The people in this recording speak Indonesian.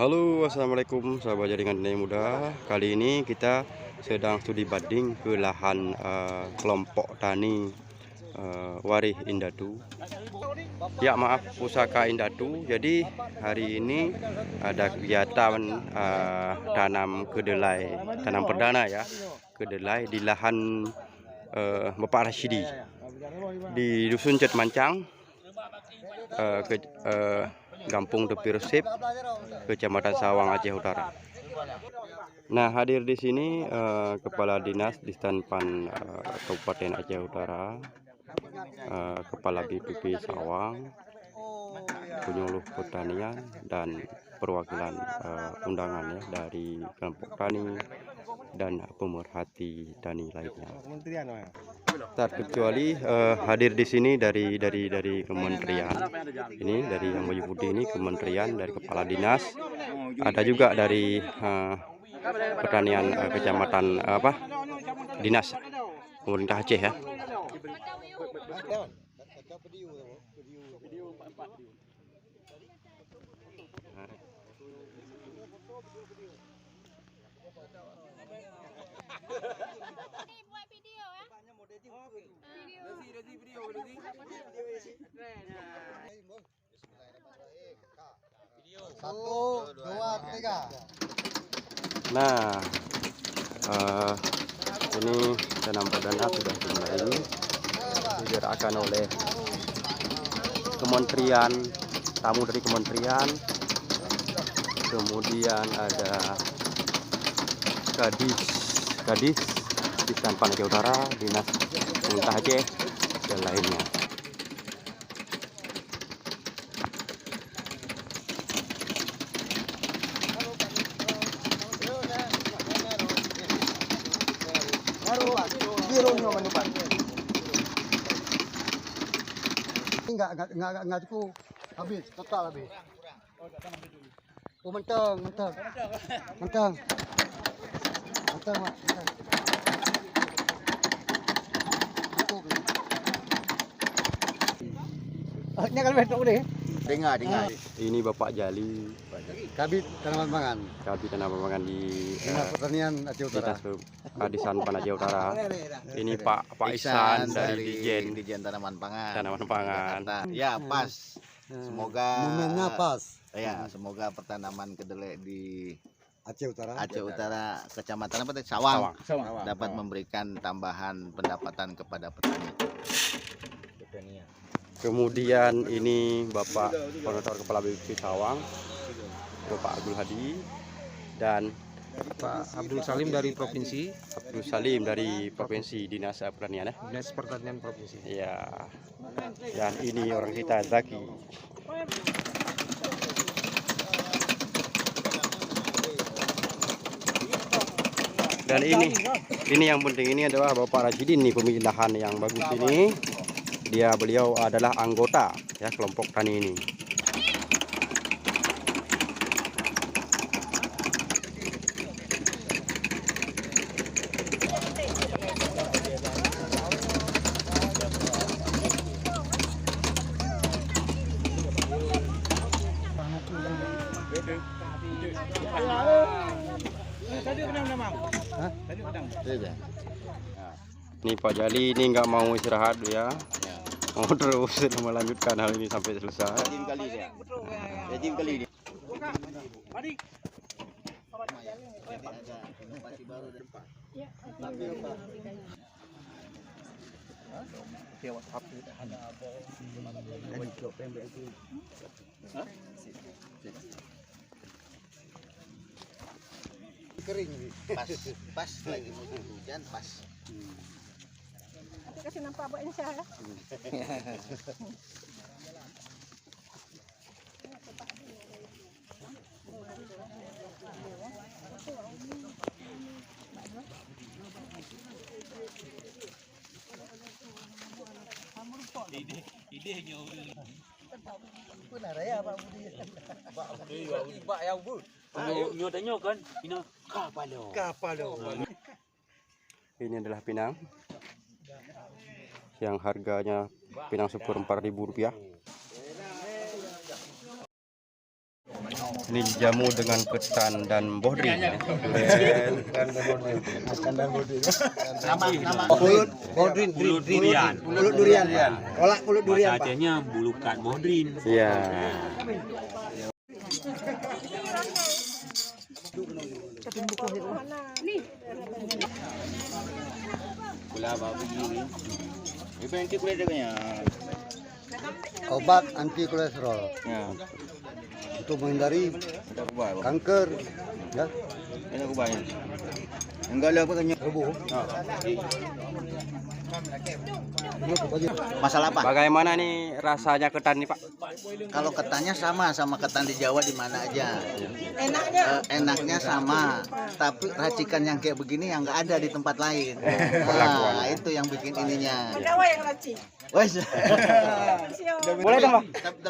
Halo, assalamualaikum sahabat jaringan Nilai Muda. Kali ini kita sedang studi banding ke lahan kelompok tani Warih Indatu. Ya maaf, Pusaka Indatu. Jadi hari ini ada kegiatan tanam kedelai, tanam perdana ya, kedelai di lahan Bapak Rashidi di Dusun Cet Mancang, Kampung Tepi Resip, Kecamatan Sawang, Aceh Utara. Nah, hadir di sini Kepala Dinas Disdanpan Kabupaten Aceh Utara, Kepala BPP Sawang, penyuluh pertanian, dan perwakilan undangan ya dari kelompok tani dan pemerhati tani lainnya. Terkecuali hadir di sini dari kementerian ini, dari yang baju putih ini kementerian, dari kepala dinas, ada juga dari pertanian kecamatan dinas pemerintah Aceh ya. Satu, dua, tiga. Nah, ini tanam perdana sudah dimulai, digerakkan oleh kementerian, tamu dari kementerian, kemudian ada Kadis Disdanpan Aceh Utara, Dinas Pemerintah Aceh, dan lainnya. Enggak cukup. Habis, total habis. Oh, mentang. Mak. Cukup. Ini kan betul deh. Dengar. Ini Bapak Jali, Kabit tanaman pangan. Kabit Tanaman Pangan di Dinas Pertanian Aceh Utara. Dinas Disdanpan Aceh Utara. Ini Pak Ihsan dari Dijen Tanaman Pangan. Jakarta. Ya, pas. Semoga Momennya pas. Ya, semoga pertanaman kedelai di Aceh Utara. Kecamatan apa tadi? Sawang. Dapat memberikan tambahan pendapatan kepada petani. Kemudian ini Bapak Koordinator Kepala BPP Sawang, Bapak Abdul Hadi, dan Pak Abdul Salim dari provinsi, Dinas Pertanian ya. Dinas Pertanian Provinsi. Ya. Dan ini orang kita Zaki. Dan ini yang penting, ini adalah Bapak Rashidin nih, pemilik lahan yang bagus ini. Beliau adalah anggota ya kelompok tani ini. Nih Pak Jali ini nggak mau istirahat ya, mau terus melanjutkan hal ini sampai selesai. Kering. Pas lagi musim hujan, pas. Kasih nampak buat insya ya. Ini adalah pinang yang harganya pinang syukur Rp4.000. Ini jamu dengan ketan dan bohdring. Nama Bodrin, Pulut durian. Pulut durian, Pak. Kolak pulut durian, Bahasa Pak. Acehnya bulukan bodrin. Iya. Obat anti kolesterol Ya, untuk menghindari kita ubah. kanker, ya. Kita ubah ya. Enggak ada apa tanya. Masalah apa? Bagaimana nih rasanya ketan nih Pak? Kalau ketannya sama ketan di Jawa di mana aja. Enaknya sama, tapi racikan yang kayak begini yang nggak ada di tempat lain. Nah, itu yang bikin ininya. Ada yang racik. Wes. Boleh dong Pak? Tapi